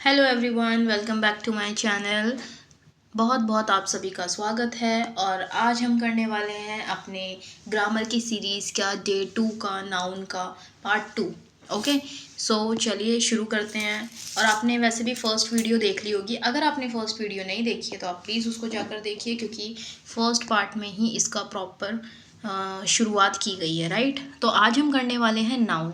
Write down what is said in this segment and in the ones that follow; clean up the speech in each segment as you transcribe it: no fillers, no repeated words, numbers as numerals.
Hello everyone, welcome back to my channel. बहुत बहुत आप सभी का स्वागत है। और आज हम करने वाले हैं अपने ग्रामर की सीरीज़ का डे 2 का नाउन का पार्ट 2। ओके, सो चलिए शुरू करते हैं। और आपने वैसे भी फ़र्स्ट वीडियो देख ली होगी। अगर आपने फ़र्स्ट वीडियो नहीं देखी है तो आप प्लीज़ उसको जाकर देखिए, क्योंकि फ़र्स्ट पार्ट में ही इसका प्रॉपर शुरुआत की गई है, राइट। तो आज हम करने वाले हैं नाउन।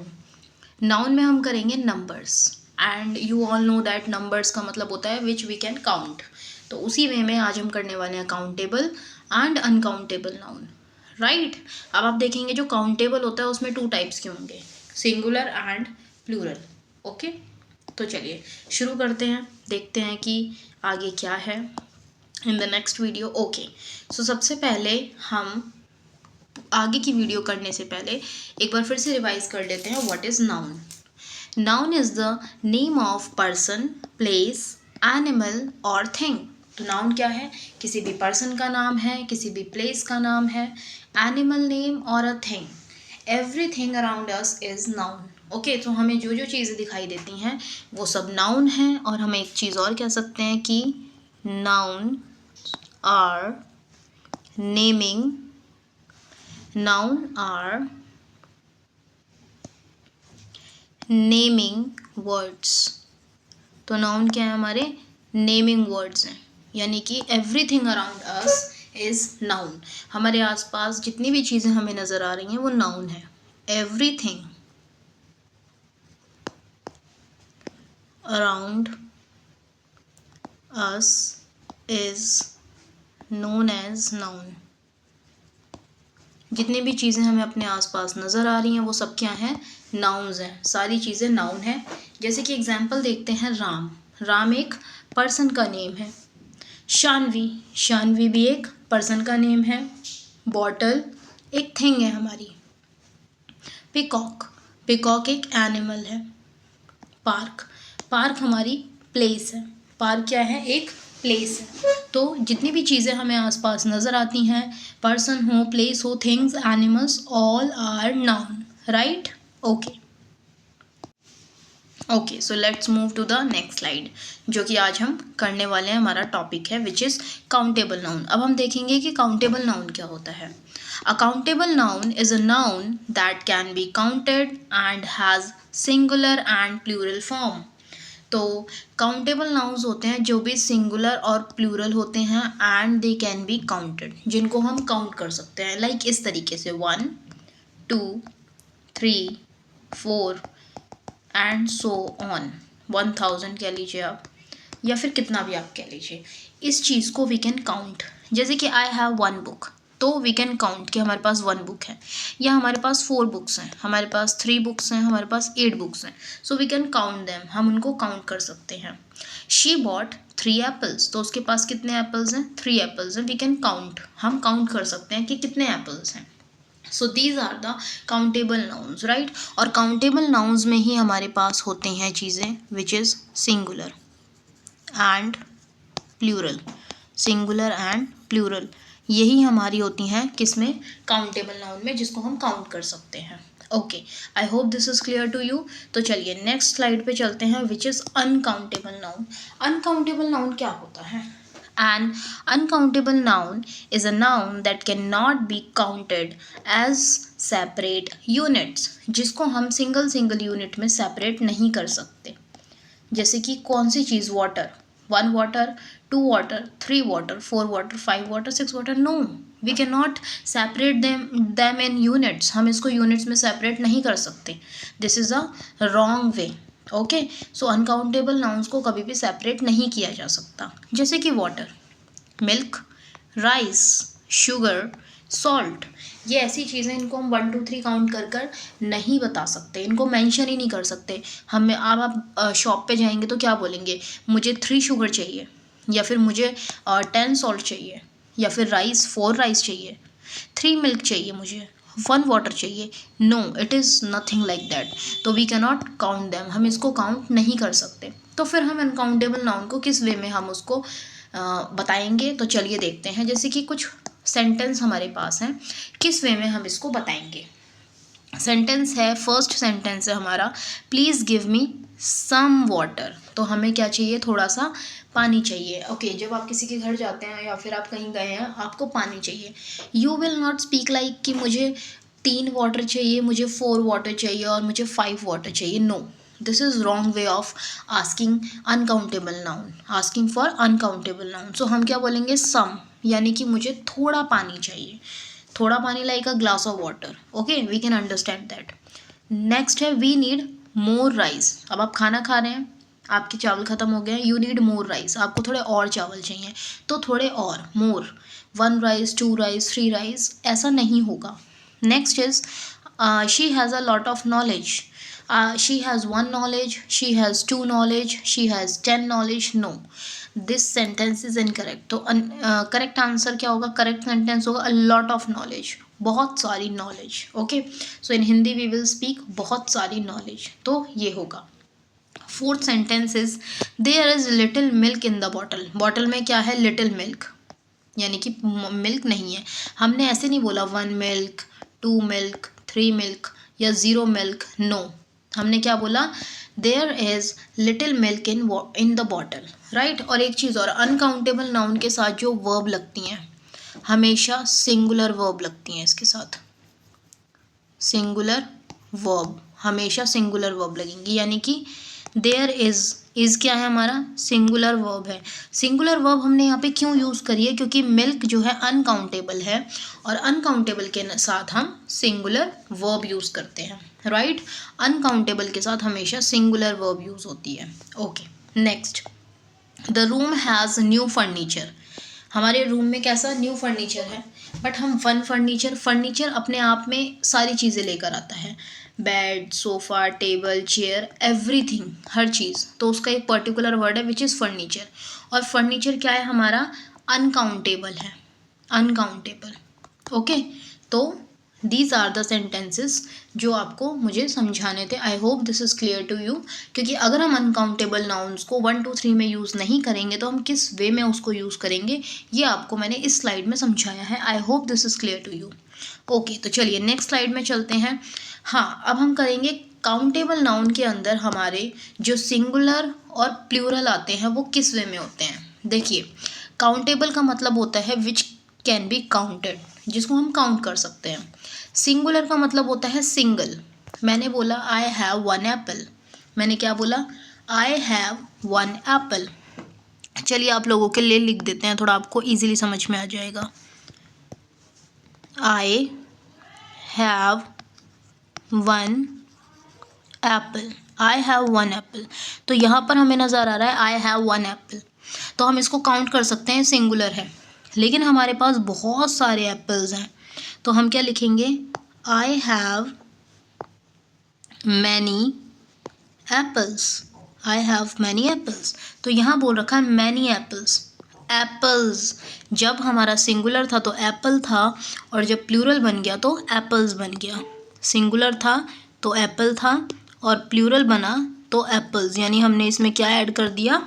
नाउन में हम करेंगे numbers, and you all know that numbers का मतलब होता है विच वी कैन काउंट। तो उसी वे में आज हम करने वाले हैं countable and uncountable noun, right. अब आप देखेंगे जो काउंटेबल होता है उसमें 2 टाइप्स के होंगे, सिंगुलर एंड प्लूरल। ओके, तो चलिए शुरू करते हैं, देखते हैं कि आगे क्या है in the next video. Okay, so सबसे पहले हम आगे की वीडियो करने से पहले एक बार फिर से रिवाइज कर लेते हैं what is noun. Noun is the name of person, place, animal और थिंग। तो नाउन क्या है? किसी भी पर्सन का नाम है, किसी भी प्लेस का नाम है, एनिमल नेम और a thing. Everything around us is noun. Okay, तो हमें जो जो चीज़ें दिखाई देती हैं वो सब नाउन हैं। और हम एक चीज़ और कह सकते हैं कि noun are naming, noun are naming words. तो नाउन क्या है? हमारे नेमिंग वर्ड्स हैं, यानी कि everything around us is noun. हमारे आसपास जितनी भी चीज़ें हमें नज़र आ रही हैं वो नाउन है। Everything around us is known as noun. जितनी भी चीज़ें हमें अपने आसपास नज़र आ रही हैं वो सब क्या हैं? नाउन्स हैं। सारी चीज़ें नाउन हैं। जैसे कि एग्जांपल देखते हैं, राम। राम एक पर्सन का नेम है। शानवी, शानवी भी एक पर्सन का नेम है। बॉटल एक थिंग है हमारी। पिकॉक, पिकॉक एक एनिमल है। पार्क, पार्क हमारी प्लेस है। पार्क क्या है? एक प्लेस है। तो जितनी भी चीज़ें हमें आसपास नज़र आती हैं, पर्सन हो, प्लेस हो, things, animals, all are noun, right. Okay okay, so let's move to the next slide, जो कि आज हम करने वाले हैं। हमारा टॉपिक है विच इज़ काउंटेबल नाउन। अब हम देखेंगे कि काउंटेबल नाउन क्या होता है। A countable noun is a noun that can be counted and has singular and plural form. तो काउंटेबल नाउन्स होते हैं जो भी सिंगुलर और प्लूरल होते हैं, and they can be counted, जिनको हम काउंट कर सकते हैं। लाइक इस तरीके से 1 2 3 4 एंड सो ऑन, 1000 कह लीजिए आप, या फिर कितना भी आप कह लीजिए। इस चीज़ को वी कैन काउंट। जैसे कि आई हैव 1 बुक, तो वी कैन काउंट कि हमारे पास 1 बुक है, या हमारे पास 4 बुक्स हैं, हमारे पास 3 बुक्स हैं, हमारे पास 8 बुक्स हैं। So we can count them, हम उनको काउंट कर सकते हैं। शी बॉट 3 एप्पल्स, तो उसके पास कितने एप्पल्स हैं? 3 एप्पल्स हैं। वी कैन काउंट, हम काउंट कर सकते हैं कि कितने एप्पल्स हैं। So these are the countable nouns, right. और काउंटेबल नाउन्स में ही हमारे पास होते हैं चीज़ें which is singular and plural. Singular and plural यही हमारी होती हैं किसमें? काउंटेबल नाउन में, जिसको हम काउंट कर सकते हैं। Okay, I hope this is clear to you. तो चलिए नेक्स्ट स्लाइड पे चलते हैं, which is uncountable noun. Uncountable noun क्या होता है? An uncountable noun is a noun that cannot be counted as separate units, जिसको हम सिंगल यूनिट में सेपरेट नहीं कर सकते। जैसे कि कौन सी चीज़? Water, 1 water, 2 water, 3 water, 4 water, 5 water, 6 water. No, we can not separate them in units. हम इसको यूनिट्स में सेपरेट नहीं कर सकते। This is a wrong way. Okay, so uncountable nouns को कभी भी सेपरेट नहीं किया जा सकता। जैसे कि water, milk, rice, sugar, salt, ये ऐसी चीज़ें, इनको हम 1 2 3 काउंट कर कर नहीं बता सकते, इनको मेंशन ही नहीं कर सकते। हमें आप शॉप पे जाएंगे तो क्या बोलेंगे? मुझे 3 शुगर चाहिए, या फिर मुझे 10 सॉल्ट चाहिए, या फिर 4 राइस चाहिए, 3 मिल्क चाहिए, मुझे 1 वाटर चाहिए। No, it is nothing like that. तो we can not count them, हम इसको काउंट नहीं कर सकते। तो फिर हम अनकाउंटेबल नाउन को किस वे में हम उसको बताएंगे? तो चलिए देखते हैं। जैसे कि कुछ सेंटेंस हमारे पास हैं, किस वे में हम इसको बताएंगे। सेंटेंस है, फर्स्ट सेंटेंस है हमारा, please give me some water, तो हमें क्या चाहिए, थोड़ा सा पानी चाहिए। ओके, जब आप किसी के घर जाते हैं या फिर आप कहीं गए हैं, आपको पानी चाहिए। You will not speak like कि मुझे 3 वाटर चाहिए, मुझे 4 वाटर चाहिए और मुझे 5 वाटर चाहिए। No, this is wrong way of asking uncountable noun, asking for uncountable noun. So हम क्या बोलेंगे, सम, यानी कि मुझे थोड़ा पानी चाहिए, थोड़ा पानी like a glass of water. Okay, we can understand that. Next है वी नीड मोर राइस। अब आप खाना खा रहे हैं, आपके चावल ख़त्म हो गए हैं, यू नीड मोर राइस, आपको थोड़े और चावल चाहिए, तो थोड़े और, मोर, 1 राइस, 2 राइस, 3 राइस, ऐसा नहीं होगा। Next is she has a lot of knowledge. She has 1 knowledge, she has 2 knowledge, she has 10 knowledge. No, this sentence is incorrect. तो करेक्ट आंसर क्या होगा, करेक्ट सेंटेंस होगा अ लॉट ऑफ नॉलेज, बहुत सारी knowledge. Okay, so in Hindi we will speak बहुत सारी knowledge, तो ये होगा। Fourth sentence is there is little milk in the bottle. Bottle में क्या है, लिटिल मिल्क, यानी कि मिल्क नहीं है। हमने ऐसे नहीं बोला 1 मिल्क, 2 मिल्क, 3 मिल्क या 0 मिल्क। नो, हमने क्या बोला, there is little milk in the bottle, right. और एक चीज़ और, अनकाउंटेबल नाउन के साथ जो वर्ब लगती हैं, हमेशा सिंगुलर वर्ब लगती हैं इसके साथ, सिंगुलर वर्ब, हमेशा सिंगुलर वर्ब लगेंगी। यानी कि देयर इज़ क्या है, हमारा सिंगुलर वर्ब है। सिंगुलर वर्ब हमने यहाँ पे क्यों यूज़ करी है, क्योंकि मिल्क जो है अनकाउंटेबल है और अनकाउंटेबल के साथ हम सिंगुलर वर्ब यूज़ करते हैं, राइट। अनकाउंटेबल के साथ हमेशा सिंगुलर वर्ब यूज़ होती है। Okay, next, the room has new furniture. हमारे रूम में कैसा न्यू फर्नीचर है, बट हम फर्नीचर अपने आप में सारी चीज़ें लेकर आता है, bed, sofa, table, chair, everything, हर चीज़। तो उसका एक पर्टिकुलर वर्ड है विच इज़ फर्नीचर। और फर्नीचर क्या है हमारा, अनकाउंटेबल है, अनकाउंटेबल। ओके, तो दीज आर द सेंटेंसेस जो आपको मुझे समझाने थे। I hope this is clear to you. क्योंकि अगर हम अनकाउंटेबल नाउन्स को 1 2 3 में यूज़ नहीं करेंगे तो हम किस वे में उसको यूज़ करेंगे, ये आपको मैंने इस स्लाइड में समझाया है। I hope this is clear to you. Okay, तो चलिए नेक्स्ट स्लाइड में चलते हैं। हाँ, अब हम करेंगे काउंटेबल नाउन के अंदर हमारे जो सिंगुलर और प्लूरल आते हैं वो किस वे में होते हैं। देखिए, काउंटेबल का मतलब होता है विच कैन बी काउंटेड, जिसको हम काउंट कर सकते हैं। सिंगुलर का मतलब होता है सिंगल। मैंने बोला आई हैव 1 एप्पल, मैंने क्या बोला, आई हैव 1 एप्पल। चलिए आप लोगों के लिए लिख देते हैं, थोड़ा आपको इजीली समझ में आ जाएगा। I have 1 Apple, I have 1 Apple. तो यहाँ पर हमें नज़र आ रहा है आई हैव 1 एप्पल, तो हम इसको काउंट कर सकते हैं, सिंगुलर है। लेकिन हमारे पास बहुत सारे एप्पल्स हैं, तो हम क्या लिखेंगे, I have many apples, I have many apples. तो यहाँ बोल रखा है मैनी एप्पल्स, एप्पल्स। जब हमारा सिंगुलर था तो एप्पल था, और जब प्लूरल बन गया तो एप्पल्स बन गया। सिंगुलर था तो एप्पल था, और प्लूरल बना तो एप्पल्स, यानी हमने इसमें क्या ऐड कर दिया,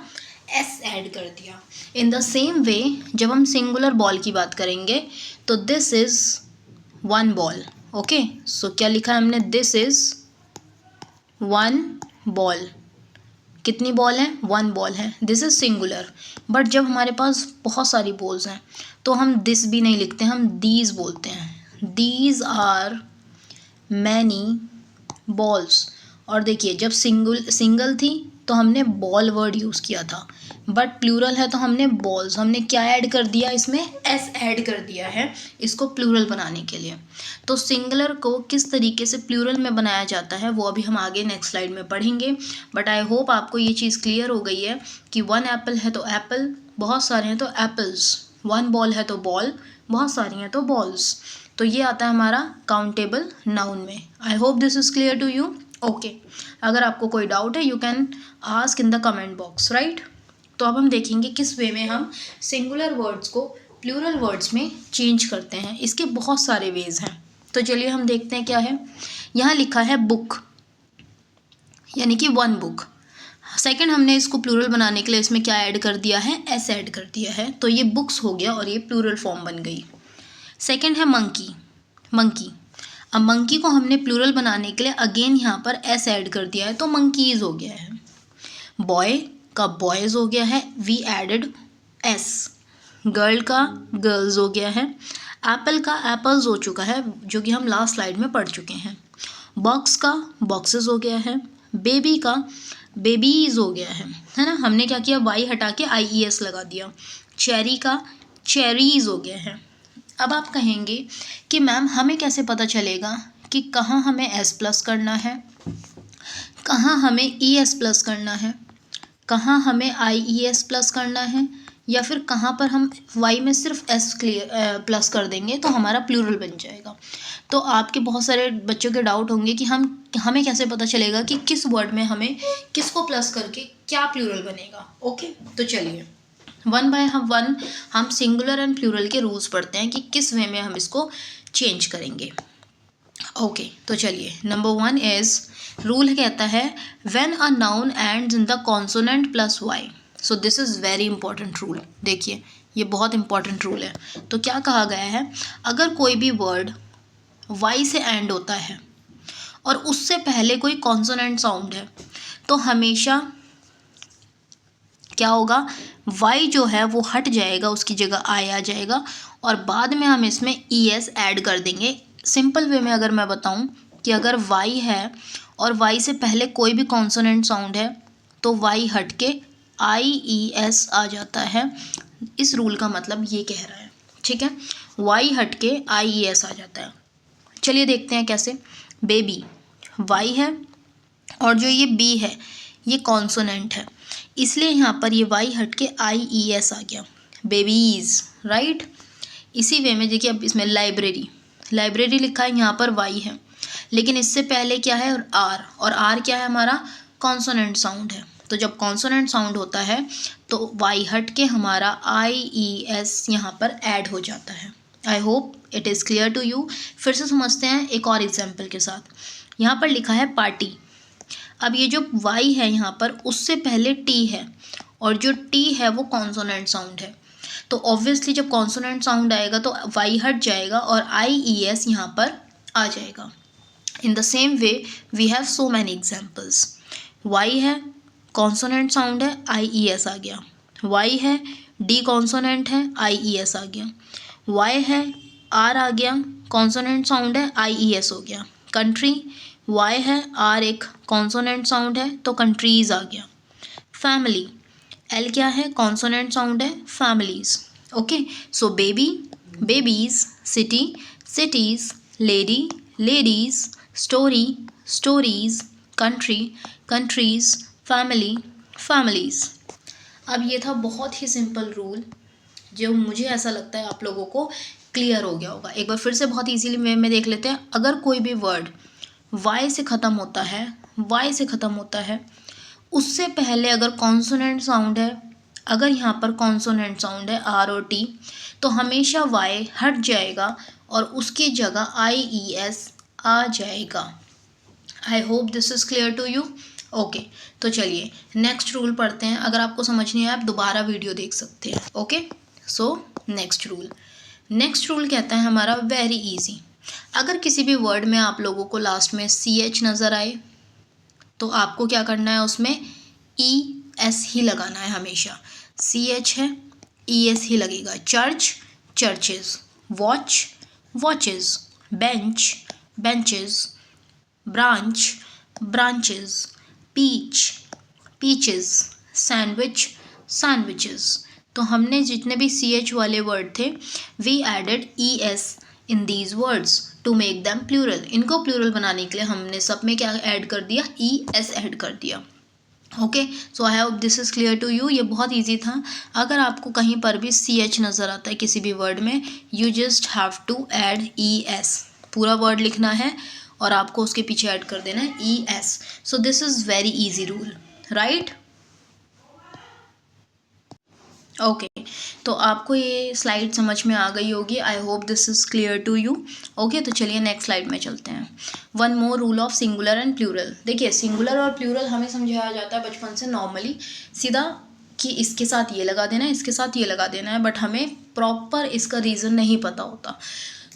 एस ऐड कर दिया। इन द सेम वे जब हम सिंगुलर बॉल की बात करेंगे तो दिस इज़ 1 बॉल। ओके, सो क्या लिखा है हमने, दिस इज़ 1 बॉल। कितनी बॉल है, 1 बॉल है, दिस इज़ सिंगुलर। बट जब हमारे पास बहुत सारी बॉल्स हैं तो हम दिस भी नहीं लिखते, हम दीज बोलते हैं, दीज आर मैनी बॉल्स। और देखिए, जब सिंगल थी तो हमने बॉल वर्ड यूज़ किया था, बट प्लूरल है तो हमने बॉल्स, हमने क्या ऐड कर दिया, इसमें एस ऐड कर दिया है इसको प्लूरल बनाने के लिए। तो सिंगुलर को किस तरीके से प्लूरल में बनाया जाता है वो अभी हम आगे नेक्स्ट स्लाइड में पढ़ेंगे। बट आई होप आपको ये चीज़ क्लियर हो गई है कि 1 एप्पल है तो एप्पल, बहुत सारे हैं तो एप्पल्स, 1 बॉल है तो बॉल, बहुत सारी हैं तो बॉल्स। तो ये आता है हमारा काउंटेबल नाउन में। I hope this is clear to you. Okay, अगर आपको कोई डाउट है you can ask in the comment box, right. तो अब हम देखेंगे किस वे में हम सिंगुलर वर्ड्स को प्लूरल वर्ड्स में चेंज करते हैं। इसके बहुत सारे वेज हैं, तो चलिए हम देखते हैं क्या है। यहाँ लिखा है बुक, यानी कि 1 बुक। सेकंड, हमने इसको प्लूरल बनाने के लिए इसमें क्या ऐड कर दिया है, एस ऐड कर दिया है, तो ये बुक्स हो गया और ये प्लूरल फॉर्म बन गई। सेकंड है मंकी, मंकी। अब मंकी को हमने प्लूरल बनाने के लिए अगेन यहाँ पर एस ऐड कर दिया है तो मंकीज़ हो गया है। बॉय का बॉयज़ हो गया है, वी एडेड एस। गर्ल का गर्ल्स हो गया है। एप्पल का एप्पल्स हो चुका है, जो कि हम लास्ट स्लाइड में पढ़ चुके हैं। बॉक्स का बॉक्सेस हो गया है। बेबी का बेबीज हो गया है ना। हमने क्या किया, वाई हटा के IES लगा दिया। चेरी का चेरीज हो गया है। अब आप कहेंगे कि मैम हमें कैसे पता चलेगा कि कहाँ हमें S प्लस करना है, कहाँ हमें ES प्लस करना है, कहाँ हमें IES प्लस करना है, या फिर कहाँ पर हम Y में सिर्फ S प्लस कर देंगे तो हमारा प्लूरल बन जाएगा। तो आपके बहुत सारे बच्चों के डाउट होंगे कि हमें कैसे पता चलेगा कि किस वर्ड में हमें किसको प्लस करके क्या प्लूरल बनेगा। ओके, तो चलिए वन बाय वन हम सिंगुलर एंड प्लूरल के रूल्स पढ़ते हैं कि किस वे में हम इसको चेंज करेंगे। ओके, तो चलिए नंबर 1 इज, रूल कहता है when a noun ends in the consonant plus y. So this is very important rule. देखिए ये बहुत इंपॉर्टेंट रूल है। तो क्या कहा गया है, अगर कोई भी वर्ड वाई से एंड होता है और उससे पहले कोई कॉन्सोनेंट साउंड है तो हमेशा क्या होगा, वाई जो है वो हट जाएगा, उसकी जगह आई आ जाएगा और बाद में हम इसमें ES ऐड कर देंगे। सिंपल वे में अगर मैं बताऊं कि अगर वाई है और वाई से पहले कोई भी कॉन्सोनेंट साउंड है तो वाई हट के IES आ जाता है। इस रूल का मतलब ये कह रहा है, ठीक है, वाई हट के IES आ जाता है। चलिए देखते हैं कैसे। बेबी वाई है और जो ये बी है ये कॉन्सोनेंट है, इसलिए यहाँ पर ये वाई हट के IES आ गया, बेबीज़, राइट। इसी वे में देखिए अब इसमें लाइब्रेरी, लाइब्रेरी लिखा है, यहाँ पर वाई है लेकिन इससे पहले क्या है, आर, और आर क्या है हमारा, कॉन्सोनेंट साउंड है। तो जब कॉन्सोनेंट साउंड होता है तो वाई हट के हमारा IES यहाँ पर ऐड हो जाता है। I hope it is clear to you. फिर से समझते हैं एक और एग्जाम्पल के साथ। यहाँ पर लिखा है पार्टी। अब ये जो वाई है यहाँ पर उससे पहले टी है और जो टी है वो कॉन्सोनेंट साउंड है, तो ऑब्वियसली जब कॉन्सोनेंट साउंड आएगा तो वाई हट जाएगा और IES यहाँ पर आ जाएगा। In the same way we have so many examples. Y है, कॉन्सोनेंट साउंड है, IES आ गया। वाई है, डी कॉन्सोनेंट है, IES आ गया। वाई है, आर आ गया, कॉन्सोनेंट साउंड है, IES हो गया। कंट्री, वाई है, आर एक कॉन्सोनेंट साउंड है तो कंट्रीज़ आ गया। फैमिली, एल क्या है, कॉन्सोनेंट साउंड है, families. Okay, so baby, babies, city, cities, lady, ladies, story, stories, country, countries, family, families. अब ये था बहुत ही सिंपल रूल जो मुझे ऐसा लगता है आप लोगों को क्लियर हो गया होगा। एक बार फिर से बहुत इजीली वे में देख लेते हैं। अगर कोई भी वर्ड वाई से ख़त्म होता है, वाई से ख़त्म होता है, उससे पहले अगर कॉन्सोनेंट साउंड है, अगर यहाँ पर कॉन्सोनेंट साउंड है आर और टी, तो हमेशा वाई हट जाएगा और उसकी जगह IES आ जाएगा। I hope this is clear to you. Okay, तो चलिए नेक्स्ट रूल पढ़ते हैं। अगर आपको समझ नहीं आया आप दोबारा वीडियो देख सकते हैं। ओके, सो नेक्स्ट रूल कहता है हमारा वेरी इजी। अगर किसी भी वर्ड में आप लोगों को लास्ट में CH नज़र आए तो आपको क्या करना है, उसमें ES ही लगाना है हमेशा। CH है, ES ही लगेगा। Church, churches, watch, watches, bench, benches, branch, branches, peach, peaches, sandwich, sandwiches. तो हमने जितने भी CH वाले वर्ड थे we added ES in these words to make them plural. इनको प्लूरल बनाने के लिए हमने सब में क्या ऐड कर दिया, ES ऐड कर दिया। Okay, so I hope this is clear to you. ये बहुत इजी था। अगर आपको कहीं पर भी CH नज़र आता है किसी भी वर्ड में, you just have to add ES। पूरा वर्ड लिखना है और आपको उसके पीछे ऐड कर देना है ES। So this is very easy rule, right. Okay, तो आपको ये स्लाइड समझ में आ गई होगी। I hope this is clear to you. Okay, तो चलिए नेक्स्ट स्लाइड में चलते हैं। One more rule of singular and plural. देखिए सिंगुलर और प्लूरल हमें समझाया जाता है बचपन से नॉर्मली सीधा कि इसके साथ ये लगा देना है, इसके साथ ये लगा देना है, बट हमें प्रॉपर इसका रीज़न नहीं पता होता।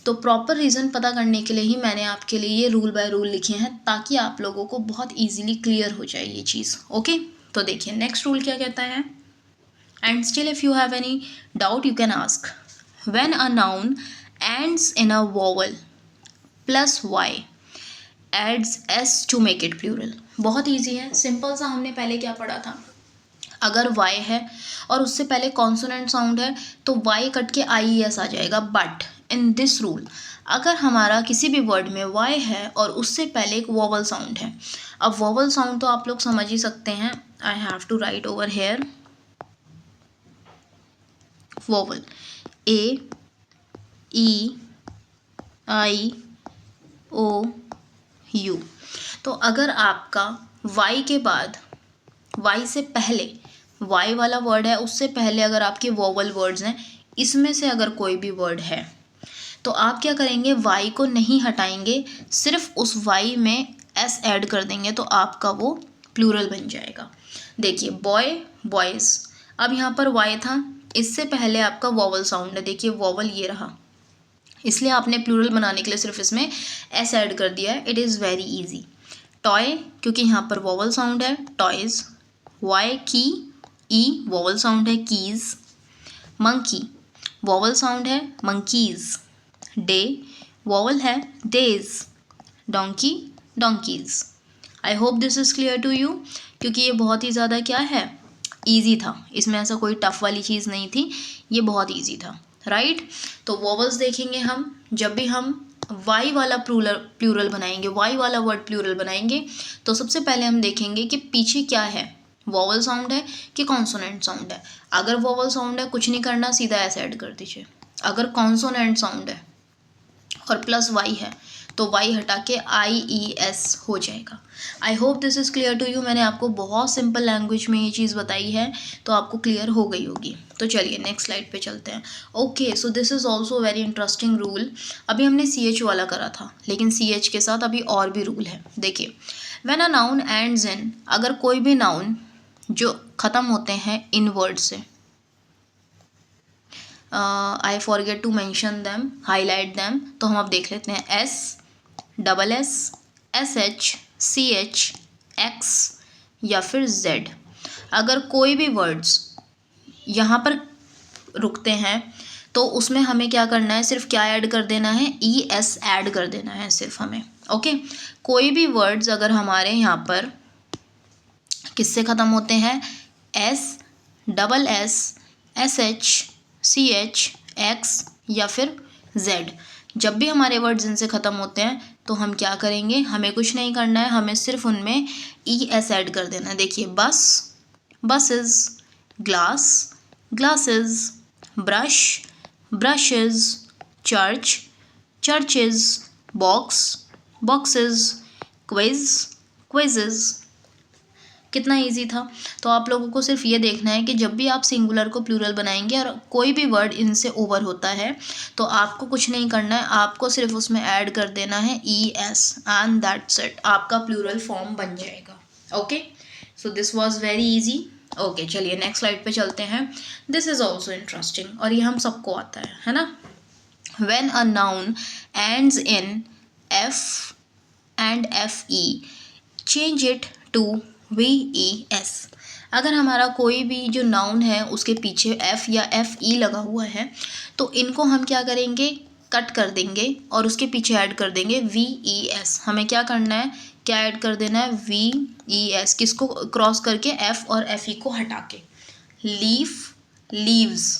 तो प्रॉपर रीज़न पता करने के लिए ही मैंने आपके लिए ये रूल बाय रूल लिखे हैं ताकि आप लोगों को बहुत ईजिली क्लियर हो जाए ये चीज़। ओके, तो देखिए नेक्स्ट रूल क्या कहता है, and still if you have any doubt you can ask. When a noun ends in a vowel plus y adds s to make it plural. बहुत ईजी है, सिंपल सा। हमने पहले क्या पढ़ा था, अगर वाई है और उससे पहले कॉन्सोनेंट साउंड है तो वाई कट के आई एस आ जाएगा। बट इन दिस रूल अगर हमारा किसी भी वर्ड में वाई है और उससे पहले एक वोवल साउंड है, अब वोवल साउंड तो आप लोग समझ ही सकते हैं। I have to write over here vowel, a e i o u. तो अगर आपका वाई के बाद, वाई से पहले वाई वाला वर्ड है, उससे पहले अगर आपके वोवल वर्ड्स हैं, इसमें से अगर कोई भी वर्ड है तो आप क्या करेंगे, वाई को नहीं हटाएंगे, सिर्फ उस वाई में एस ऐड कर देंगे तो आपका वो प्लूरल बन जाएगा। देखिए बॉय बॉयज़, अब यहाँ पर वाई था, इससे पहले आपका वोवल साउंड है, देखिए वोवल ये रहा, इसलिए आपने प्लूरल बनाने के लिए सिर्फ इसमें एस ऐड कर दिया है। It is very easy. Toy, क्योंकि यहाँ पर वोवल साउंड है, toys. Y key, E vowel sound है, कीज़। मंकी वोवल साउंड है, मंकीज़। डे वोवल है, days. Donkey, donkeys. I hope this is clear to you, क्योंकि ये बहुत ही ज़्यादा क्या है, ईजी था, इसमें ऐसा कोई टफ वाली चीज़ नहीं थी, ये बहुत ईजी था, राइट। तो वोवल्स देखेंगे हम, जब भी हम वाई वाला प्लूरल बनाएंगे, वाई वाला वर्ड प्लूरल बनाएंगे, तो सबसे पहले हम देखेंगे कि पीछे क्या है, वोवल साउंड है कि कॉन्सोनेंट साउंड है। अगर वोवल साउंड है कुछ नहीं करना, सीधा ऐसे ऐड कर दीजिए। अगर कॉन्सोनेंट साउंड है और प्लस वाई है तो वाई हटा के आई ई एस हो जाएगा। I hope this is clear to you. मैंने आपको बहुत सिंपल लैंग्वेज में ये चीज़ बताई है तो आपको क्लियर हो गई होगी। तो चलिए नेक्स्ट स्लाइड पे चलते हैं। Okay, so this is also very interesting rule. अभी हमने सी एच वाला करा था, लेकिन सी एच के साथ अभी और भी रूल है। देखिए, व्हेन अ नाउन एंड्स इन, अगर कोई भी नाउन जो ख़त्म होते हैं इन वर्ड से, I forget to mention them, highlight them, तो हम अब देख लेते हैं। S, double s, s h, c h, x या फिर जेड। अगर कोई भी वर्ड्स यहाँ पर रुकते हैं तो उसमें हमें क्या करना है, सिर्फ क्या ऐड कर देना है, ई एस ऐड कर देना है सिर्फ हमें। ओके, कोई भी वर्ड्स अगर हमारे यहाँ पर किससे ख़त्म होते हैं, s, double s, s h, c h, x या फिर जेड, जब भी हमारे वर्ड्स इनसे ख़त्म होते हैं तो हम क्या करेंगे, हमें कुछ नहीं करना है, हमें सिर्फ उनमें ई एस ऐड कर देना है। देखिए बस, buses, glass, glasses, brush, brushes, church, churches, box, boxes, quiz, quizzes. कितना इजी था। तो आप लोगों को सिर्फ ये देखना है कि जब भी आप सिंगुलर को प्लूरल बनाएंगे और कोई भी वर्ड इनसे ओवर होता है तो आपको कुछ नहीं करना है, आपको सिर्फ उसमें ऐड कर देना है E S and that's it, आपका प्लूरल फॉर्म बन जाएगा। Okay, so this was very easy. Okay, चलिए नेक्स्ट स्लाइड पे चलते हैं। दिस इज़ ऑल्सो इंटरेस्टिंग और ये हम सबको आता है ना। When a noun ends in f and f e, change it to v e s. अगर हमारा कोई भी जो नाउन है उसके पीछे एफ या एफ ई लगा हुआ है तो इनको हम क्या करेंगे, कट कर देंगे और उसके पीछे ऐड कर देंगे वी ई एस। हमें क्या करना है, क्या ऐड कर देना है, वी ई एस। किसको क्रॉस करके, एफ और एफ ई को हटा के। Leaf, leaves,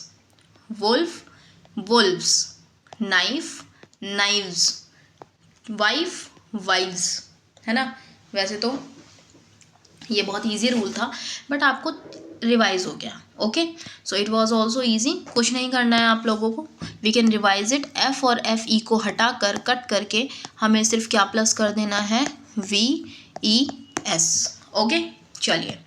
wolf, wolves, knife, knives, wife, wives, है ना। वैसे तो ये बहुत इजी रूल था बट आपको रिवाइज हो गया। Okay, so it was also easy, कुछ नहीं करना है आप लोगों को, we can revise it. F और एफ ई को हटा कर कट करके हमें सिर्फ क्या प्लस कर देना है, वी ई एस। ओके, चलिए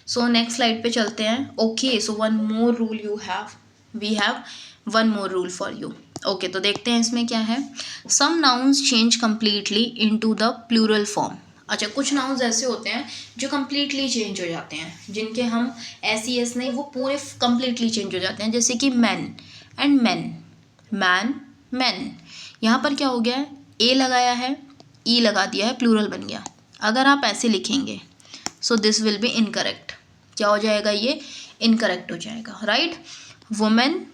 सो नेक्स्ट स्लाइड पे चलते हैं। Okay, so one more rule you have, we have one more rule for you. Okay, तो देखते हैं इसमें क्या है। Some nouns change completely into the plural form. अच्छा, कुछ नाउन्स ऐसे होते हैं जो कम्प्लीटली चेंज हो जाते हैं, जिनके हम एस ई एस नहीं, वो पूरे कम्प्लीटली चेंज हो जाते हैं। जैसे कि man and man, man, man. यहाँ पर क्या हो गया है, ए लगाया है, ई लगा दिया है, प्लूरल बन गया। अगर आप ऐसे लिखेंगे so this will be incorrect. क्या हो जाएगा, ये इनकरेक्ट हो जाएगा, right. Women,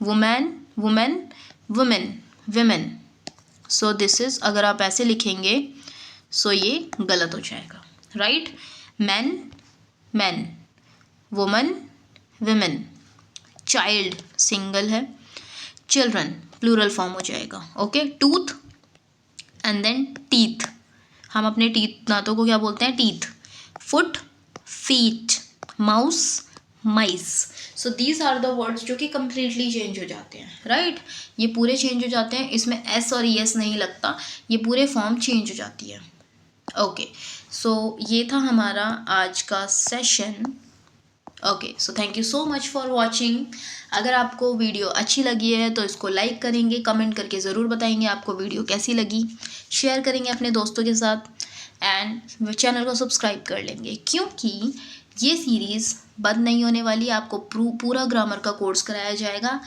women, women, women, women. So this is, अगर आप ऐसे लिखेंगे सो ये गलत हो जाएगा, right. Man, man, woman, women. Child single है, चिल्ड्रन प्लूरल फॉर्म हो जाएगा, okay. Tooth and then teeth, हम अपने टीथ दांतों को क्या बोलते हैं, teeth. Foot, feet, mouse, mice. So these are the words जो कि कंप्लीटली चेंज हो जाते हैं, राइट। ये पूरे चेंज हो जाते हैं, इसमें एस और एस नहीं लगता, ये पूरे फॉर्म चेंज हो जाती है, ओके। सो ये था हमारा आज का session, okay. So thank you so much for watching. अगर आपको वीडियो अच्छी लगी है तो इसको लाइक करेंगे, कमेंट करके ज़रूर बताएंगे आपको वीडियो कैसी लगी, शेयर करेंगे अपने दोस्तों के साथ एंड चैनल को सब्सक्राइब कर लेंगे, क्योंकि ये सीरीज़ बंद नहीं होने वाली। आपको पूरा ग्रामर का कोर्स कराया जाएगा,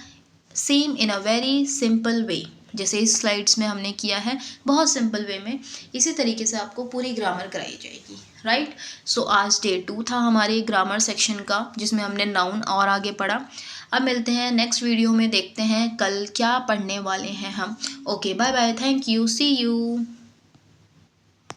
same in a very simple way, जैसे इस स्लाइड्स में हमने किया है, बहुत सिंपल वे में इसी तरीके से आपको पूरी ग्रामर कराई जाएगी, राइट। सो आज डे 2 था हमारे ग्रामर सेक्शन का, जिसमें हमने नाउन और आगे पढ़ा। अब मिलते हैं नेक्स्ट वीडियो में, देखते हैं कल क्या पढ़ने वाले हैं हम। Okay, bye bye, thank you, see you.